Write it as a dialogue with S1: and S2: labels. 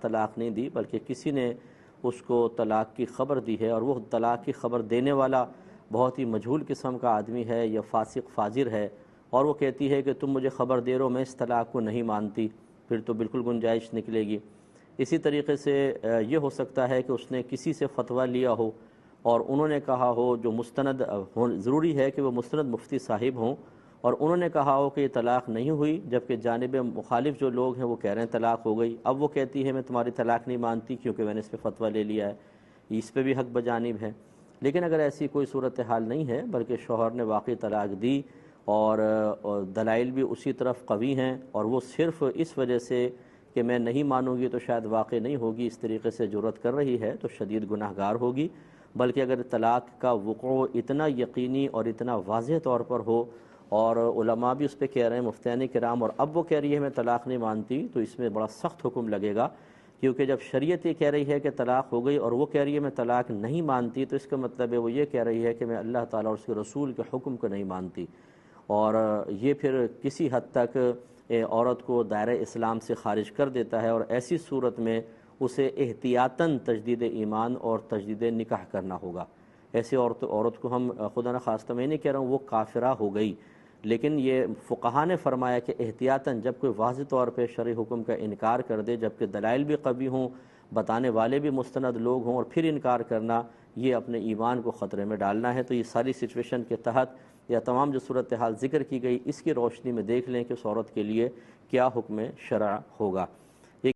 S1: طلاق نہیں دی بلکہ کسی نے اس کو طلاق کی خبر دی ہے، اور وہ طلاق کی خبر دینے والا بہت ہی مجہول قسم کا آدمی ہے یا فاسق فاجر ہے، اور وہ کہتی ہے کہ تم مجھے خبر دے رہے ہو، میں اس طلاق کو نہیں مانتی، پھر تو بالکل گنجائش نکلے گی۔ اسی طریقے سے یہ ہو سکتا ہے کہ اس نے کسی سے فتویٰ لیا ہو اور انہوں نے کہا ہو، جو مستند ضروری ہے کہ وہ مستند مفتی صاحب ہوں، اور انہوں نے کہا ہو کہ یہ طلاق نہیں ہوئی، جبکہ جانب مخالف جو لوگ ہیں وہ کہہ رہے ہیں طلاق ہو گئی۔ اب وہ کہتی ہے میں تمہاری طلاق نہیں مانتی کیونکہ میں نے اس پہ فتویٰ لے لیا ہے، اس پہ بھی حق بجانب ہے۔ لیکن اگر ایسی کوئی صورتحال نہیں ہے بلکہ شوہر نے واقعی طلاق دی اور دلائل بھی اسی طرف قوی ہیں، اور وہ صرف اس وجہ سے کہ میں نہیں مانوں گی تو شاید واقع نہیں ہوگی اس طریقے سے جرأت کر رہی ہے، تو شدید گناہ گار ہوگی۔ بلکہ اگر طلاق کا وقوع اتنا یقینی اور اتنا واضح طور پر ہو، اور علماء بھی اس پہ کہہ رہے ہیں، مفتیان کرام، اور اب وہ کہہ رہی ہے میں طلاق نہیں مانتی، تو اس میں بڑا سخت حکم لگے گا، کیونکہ جب شریعت یہ کہہ رہی ہے کہ طلاق ہو گئی اور وہ کہہ رہی ہے میں طلاق نہیں مانتی، تو اس کا مطلب ہے وہ یہ کہہ رہی ہے کہ میں اللہ تعالیٰ اور اس کے رسول کے حکم کو نہیں مانتی، اور یہ پھر کسی حد تک عورت کو دائرہ اسلام سے خارج کر دیتا ہے، اور ایسی صورت میں اسے احتیاطاً تجدید ایمان اور تجدید نکاح کرنا ہوگا۔ ایسے عورت کو ہم خدا نخواستہ، میں نہیں کہہ رہا ہوں وہ کافرہ ہو گئی، لیکن یہ فقہا نے فرمایا کہ احتیاطاً جب کوئی واضح طور پہ شرعی حکم کا انکار کر دے، جبکہ دلائل بھی قوی ہوں، بتانے والے بھی مستند لوگ ہوں، اور پھر انکار کرنا، یہ اپنے ایمان کو خطرے میں ڈالنا ہے۔ تو یہ ساری سچویشن کے تحت یا تمام جو صورتحال ذکر کی گئی، اس کی روشنی میں دیکھ لیں کہ اس عورت کے لیے کیا حکم شرع ہوگا۔